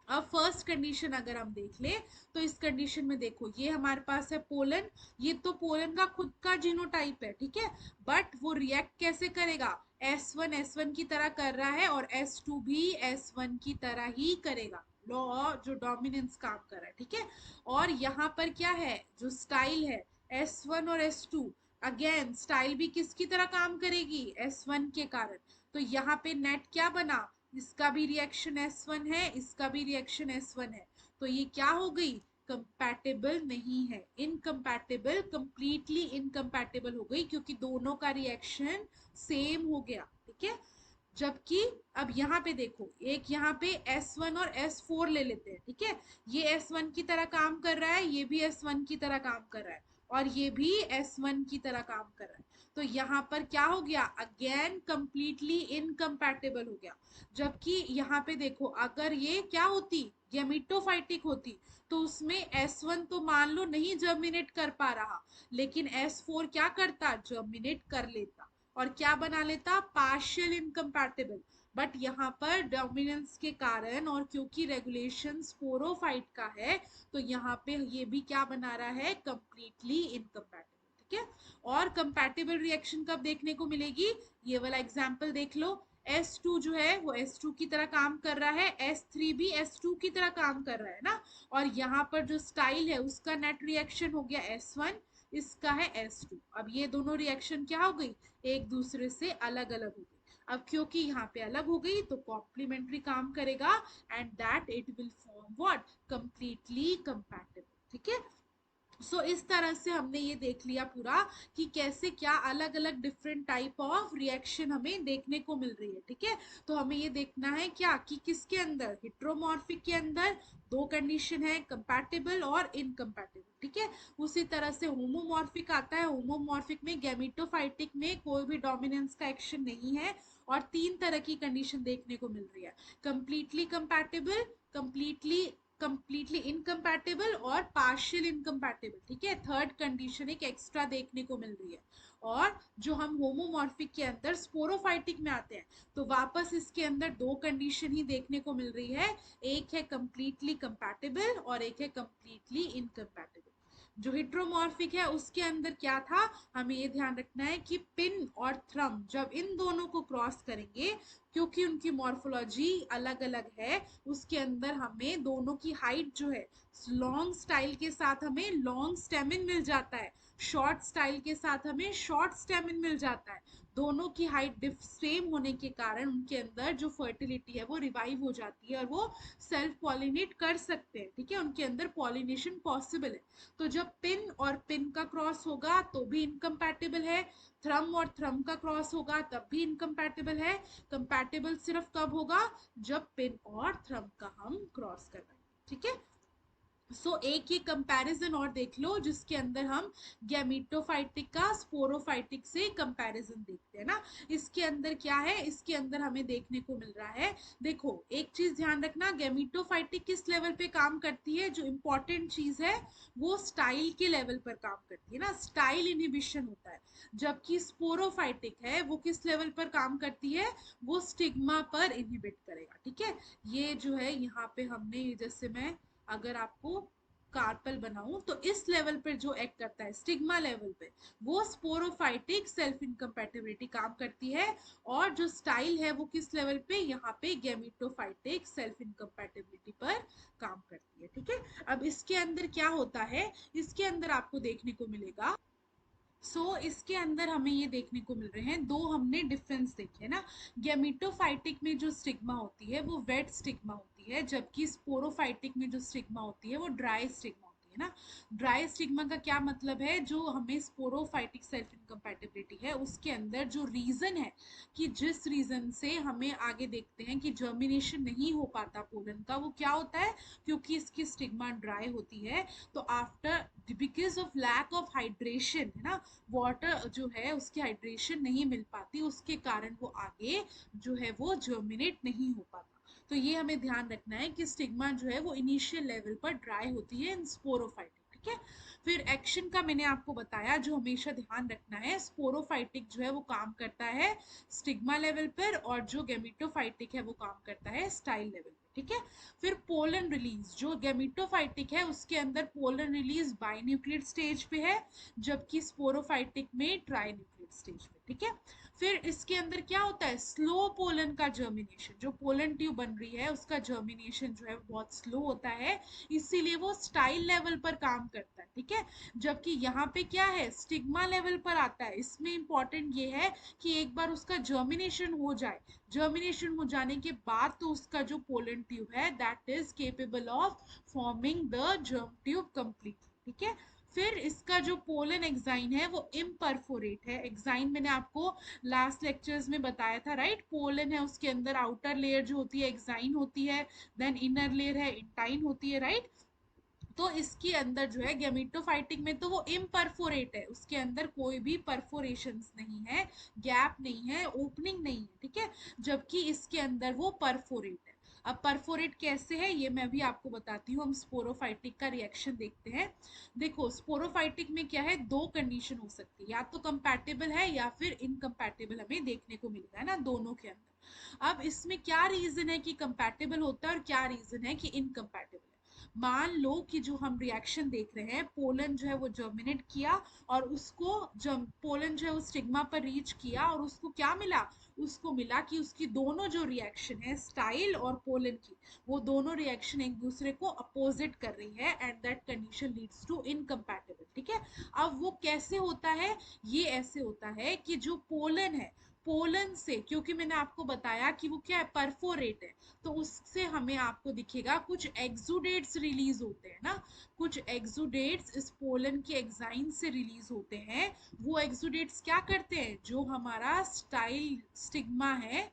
अब फर्स्ट कंडीशन अगर हम देख ले, तो इस कंडीशन में देखो, ये हमारे पास है पोलन, ये तो पोलन का खुद का जीनोटाइप है, ठीक है। बट वो रिएक्ट कैसे करेगा, S1 S1 की तरह कर रहा है और S2 भी S1 की तरह ही करेगा, लॉ जो डोमिनेंस काम कर रहा है, ठीक है। और यहाँ पर क्या है, जो स्टाइल है S1 और S2, अगेन स्टाइल भी किसकी तरह काम करेगी, S1 के कारण। तो यहाँ पे नेट क्या बना, इसका भी रिएक्शन S1 है, इसका भी रिएक्शन S1 है, तो ये क्या हो गई, कंपैटिबल नहीं है, इनकम्पैटिबल, कंप्लीटली इनकम्पैटिबल हो गई, क्योंकि दोनों का रिएक्शन सेम हो गया, ठीक है। जबकि अब यहाँ पे देखो, एक यहाँ पे S1 और S4 ले लेते हैं, ठीक है। ये S1 की तरह काम कर रहा है, ये भी S1 की तरह काम कर रहा है, और ये भी S1 की तरह काम कर रहा है। तो यहाँ पर क्या हो गया, अगेन कंप्लीटली इनकम्पैटिबल हो गया। जबकि यहाँ पे देखो, अगर ये क्या होती, गैमेटोफाइटिक होती, तो उसमें S1 तो मान लो नहीं जर्मिनेट कर पा रहा, लेकिन S4 क्या करता, जर्मिनेट कर लेता और क्या बना लेता, पार्शियल इनकम्पैटिबल। बट यहाँ पर डोमिनेंस के कारण और क्योंकि रेगुलेशन स्पोरोफाइट का है, तो यहाँ पे ये भी क्या बना रहा है, कंप्लीटली इनकम्पैटिबल, ठीक है। और कंपैटिबल रिएक्शन कब देखने को मिलेगी, ये वाला एग्जांपल देख लो, S2 जो है वो S2 की तरह काम कर रहा है, S3 भी S2 की तरह काम कर रहा है ना, और यहाँ पर जो स्टाइल है उसका नेट रिएक्शन हो गया S1, इसका है S2। अब ये दोनों रिएक्शन क्या हो गई, एक दूसरे से अलग अलग हो गई। अब क्योंकि यहाँ पे अलग हो गई तो कॉम्प्लीमेंट्री काम करेगा, and that it will form what, completely compatible, ठीक है। इस तरह से हमने ये देख लिया पूरा कि कैसे क्या अलग अलग डिफरेंट टाइप ऑफ रिएक्शन हमें देखने को मिल रही है, ठीक है। तो हमें ये देखना है क्या कि किसके अंदर, हिट्रोमॉर्फिक के अंदर दो कंडीशन है, कंपैटिबल और इनकम्पैटिबल, ठीक है। उसी तरह से होमोमॉर्फिक आता है, होमोमॉर्फिक में गैमेटोफाइटिक में कोई भी डोमिनेंस का एक्शन नहीं है, और तीन तरह की कंडीशन देखने को मिल रही है, completely compatible, completely completely incompatible और पार्शियल इनकम्पैटिबल, ठीक है, थर्ड कंडीशन एक एक्स्ट्रा देखने को मिल रही है। और जो हम होमोमॉर्फिक के अंदर स्पोरोफाइटिक में आते हैं तो वापस इसके अंदर दो कंडीशन ही देखने को मिल रही है, एक है कंप्लीटली कंपैटिबल और एक है कंप्लीटली इनकम्पैटिबल। जो हिट्रोमॉर्फिक है उसके अंदर क्या था, हमें ये ध्यान रखना है कि पिन और थ्रम जब इन दोनों को क्रॉस करेंगे, क्योंकि उनकी मॉर्फोलॉजी अलग अलग है, उसके अंदर हमें दोनों की हाइट जो है लॉन्ग स्टाइल के साथ हमें लॉन्ग स्टेमिन मिल जाता है, शॉर्ट स्टाइल के साथ हमें शॉर्ट स्टेमिन मिल जाता है। दोनों की हाइट सेम होने के कारण उनके अंदर जो फर्टिलिटी है वो रिवाइव हो जाती है और वो सेल्फ पॉलिनेट कर सकते हैं, ठीक है, उनके अंदर पॉलिनेशन पॉसिबल है। तो जब पिन और पिन का क्रॉस होगा तो भी इनकम्पैटिबल है, थ्रम और थ्रम का क्रॉस होगा तब भी इनकम्पैटिबल है। कंपैटिबल सिर्फ कब होगा, जब पिन और थ्रम का हम क्रॉस करवाएंगे, ठीक है। एक ये कंपैरिजन और देख लो जिसके अंदर हम गैमीटोफाइटिक का स्पोरोफाइटिक से कंपैरिजन देखते हैं ना। इसके अंदर क्या है, इसके अंदर हमें देखने को मिल रहा है, देखो एक चीज ध्यान रखना, गैमीटोफाइटिक किस लेवल पे काम करती है, जो इंपॉर्टेंट चीज है वो स्टाइल के लेवल पर काम करती है ना, स्टाइल इनहिबिशन होता है। जबकि स्पोरोफाइटिक है वो किस लेवल पर काम करती है, वो स्टिग्मा पर इनहिबिट करेगा, ठीक है। ये जो है यहाँ पे हमने, जैसे मैं अगर आपको कार्पल बनाऊं तो इस लेवल पर जो एक्ट करता है स्टिग्मा लेवल पे, वो स्पोरोफाइटिक सेल्फ इनकम्पैटिबिलिटी काम करती है। और जो स्टाइल है वो किस लेवल पे, यहाँ पे गैमीटोफाइटिक सेल्फ इनकम्पैटिबिलिटी पर काम करती है, ठीक है। अब इसके अंदर क्या होता है, इसके अंदर आपको देखने को मिलेगा, इसके अंदर हमें ये देखने को मिल रहे हैं, दो हमने डिफरेंस देखे ना। गैमीटोफाइटिक में जो स्टिग्मा होती है वो वेट स्टिग्मा होती है, जबकि स्पोरोफाइटिक में जो स्टिग्मा होती है वो ड्राई स्टिग्मा होती है ना। ड्राई स्टिग्मा का क्या मतलब है, जो हमें स्पोरोफाइटिक सेल्फ इनकम्पैटिबिलिटी है उसके अंदर जो रीजन है, कि जिस रीजन से हमें आगे देखते हैं कि जर्मिनेशन नहीं हो पाता पोलन का, वो क्या होता है, क्योंकि इसकी स्टिग्मा ड्राई होती है। तो after because of lack of hydration है ना, वाटर जो है उसकी हाइड्रेशन नहीं मिल पाती, उसके कारण वो आगे जो है वो जर्मिनेट नहीं हो पाता। तो ये हमें ध्यान रखना है कि स्टिग्मा जो है वो इनिशियल लेवल पर ड्राई होती है इन स्पोरोफाइटिक, ठीक है। फिर एक्शन का मैंने आपको बताया, जो हमेशा ध्यान रखना है, स्पोरोफाइटिक जो है वो काम करता है स्टिग्मा लेवल पर और जो गैमीटोफाइटिक है वो काम करता है स्टाइल लेवल पर, ठीक है। फिर पोलन रिलीज, जो गैमीटोफाइटिक है उसके अंदर पोलन रिलीज बाइन्यूक्लियेट स्टेज पे है, जबकि स्पोरोफाइटिक में ट्राइन्यूक्लियेट स्टेज पे, ठीक है। फिर इसके अंदर क्या होता है, स्लो पोलन का जर्मिनेशन, जो पोलन ट्यूब बन रही है उसका जर्मिनेशन जो है बहुत स्लो होता है, इसीलिए वो स्टाइल लेवल पर काम करता है, ठीक है। जबकि यहाँ पे क्या है, स्टिग्मा लेवल पर आता है। इसमें इंपॉर्टेंट ये है कि एक बार उसका जर्मिनेशन हो जाए, जर्मिनेशन हो जाने के बाद तो उसका जो पोलन ट्यूब है that is capable of forming the germ tube completely, ठीक है। फिर इसका जो पोलन एग्जाइन है वो इम्परफोरेट है। एग्जाइन मैंने आपको लास्ट लेक्चर्स में बताया था, राइट। पोलन है उसके अंदर आउटर लेयर जो होती है एग्जाइन होती है, देन इनर लेयर है इंटाइन होती है, राइट। तो इसके अंदर जो है गैमीटोफाइटिक में तो वो इम्परफोरेट है, उसके अंदर कोई भी परफोरेशंस नहीं है, गैप नहीं है, ओपनिंग नहीं है, ठीक है। जबकि इसके अंदर वो परफोरेट है। अब परफोरेट कैसे है ये मैं भी आपको बताती हूँ, हम स्पोरोफाइटिक का रिएक्शन देखते हैं। देखो स्पोरोफाइटिक में क्या है, दो कंडीशन हो सकती है, या तो कंपैटिबल है या फिर इनकम्पैटिबल हमें देखने को मिलेगा है ना दोनों के अंदर। अब इसमें क्या रीजन है कि कंपैटिबल होता है और क्या रीजन है कि इनकम्पैटिबल है। मान लो कि जो हम रिएक्शन देख रहे हैं, पोलन जो है वो जर्मिनेट किया और उसको जब पोलन जो है वो स्टिग्मा पर रीच किया और उसको क्या मिला, उसको मिला कि उसकी दोनों जो रिएक्शन है स्टाइल और पोलन की, वो दोनों रिएक्शन एक दूसरे को अपोजिट कर रही है and that condition leads to incompatible, ठीक है। अब वो कैसे होता है, ये ऐसे होता है कि जो पोलन है, पोलन से, क्योंकि मैंने आपको बताया कि वो क्या है, परफोरेट है, तो उससे हमें आपको दिखेगा कुछ एक्सुडेट्स रिलीज होते हैं ना, कुछ एक्सुडेट्स इस पोलन के एग्जाइन से रिलीज होते हैं। वो एक्सुडेट्स क्या करते हैं, जो हमारा स्टाइल स्टिग्मा है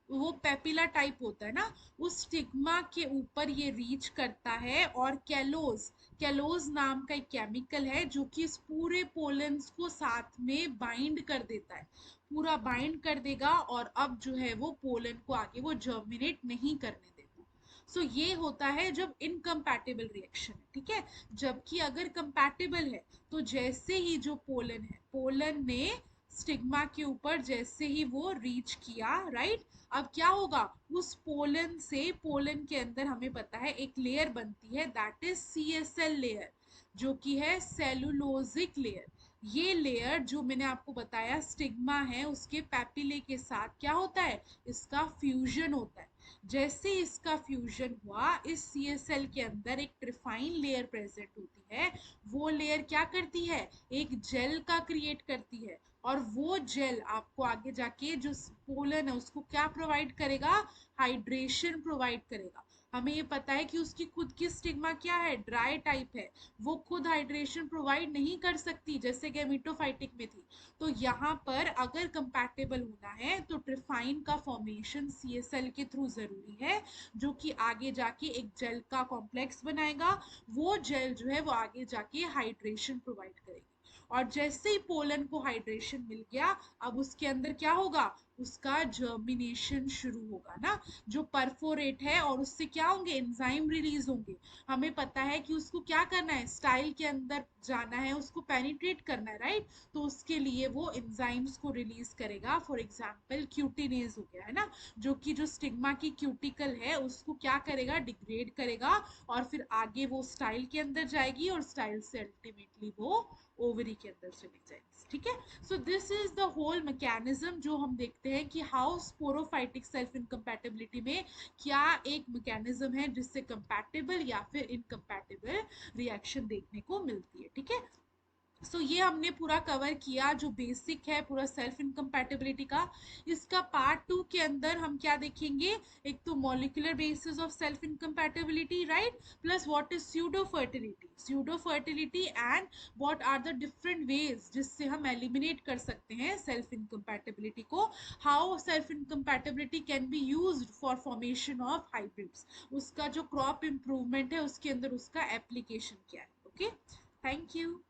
वो पेपिला टाइप होता है ना, उस स्टिग्मा के ऊपर ये रीच करता है और कैलोज, कैलोज नाम का एक केमिकल है जो कि इस पूरे पोलन्स को साथ में बाइंड कर देता है, पूरा बाइंड कर देगा और अब जो है वो पोलन को आगे वो जर्मिनेट नहीं करने देगा। सो ये होता है जब इनकम्पैटिबल रिएक्शन है, ठीक है। जबकि अगर कंपैटिबल है तो जैसे ही जो पोलन है, पोलन ने स्टिग्मा के ऊपर जैसे ही वो रीच किया, राइट, अब क्या होगा, उस पोलन से, पोलन के अंदर हमें पता है एक लेयर बनती है, दैट इज CSL लेयर, जो कि है सेलुलोजिक लेयर। ये लेयर जो मैंने आपको बताया स्टिग्मा है, उसके पैपिले के साथ क्या होता है, इसका फ्यूजन होता है। जैसे इसका फ्यूजन हुआ, इस CSL के अंदर एक ट्रिफाइन लेयर प्रेजेंट होती है। वो लेयर क्या करती है, एक जेल का क्रिएट करती है, और वो जेल आपको आगे जाके जो पोलन है उसको क्या प्रोवाइड करेगा, हाइड्रेशन प्रोवाइड करेगा। हमें ये पता है कि उसकी खुद की स्टिग्मा क्या है, ड्राई टाइप है, वो खुद हाइड्रेशन प्रोवाइड नहीं कर सकती जैसे गैमेटोफाइटिक में थी। तो यहाँ पर अगर कंपैटिबल होना है तो ट्रिफाइन का फॉर्मेशन CSL के थ्रू जरूरी है, जो कि आगे जाके एक जेल का कॉम्प्लेक्स बनाएगा। वो जेल जो है वो आगे जाके हाइड्रेशन प्रोवाइड करेगी। और जैसे ही पोलन को हाइड्रेशन मिल गया, अब उसके अंदर क्या होगा, उसका जर्मिनेशन शुरू होगा ना, जो परफोरेट है, और उससे क्या होंगे, एंजाइम रिलीज होंगे। हमें पता है कि उसको क्या करना है, स्टाइल के अंदर जाना है, उसको पेनिट्रेट करना है, राइट। तो उसके लिए वो एंजाइम्स को रिलीज करेगा। फॉर एग्जांपल क्यूटिनेज हो गया है ना, जो कि जो स्टिग्मा की क्यूटिकल है उसको क्या करेगा, डिग्रेड करेगा, और फिर आगे वो स्टाइल के अंदर जाएगी, और स्टाइल से अल्टीमेटली वो ओवरी के अंदर चली जाएगी, ठीक है। So this is the whole mechanism जो हम देखते हैं कि हाउ स्पोरोफाइटिक सेल्फ इनकम्पैटिबिलिटी में क्या एक मैकेनिज्म है जिससे कंपैटिबल या फिर इनकम्पैटिबल रिएक्शन देखने को मिलती है, ठीक है। ये हमने पूरा कवर किया जो बेसिक है पूरा सेल्फ इनकम्पैटिबिलिटी का। इसका पार्ट 2 के अंदर हम क्या देखेंगे, एक तो molecular basis of self incompatibility, right, plus what is pseudo fertility, pseudo fertility and what are the different ways जिससे हम एलिमिनेट कर सकते हैं सेल्फ इनकम्पैटिबिलिटी को, how self incompatibility can be used for formation of hybrids, उसका जो crop improvement है उसके अंदर उसका एप्लीकेशन क्या है। Okay, thank you.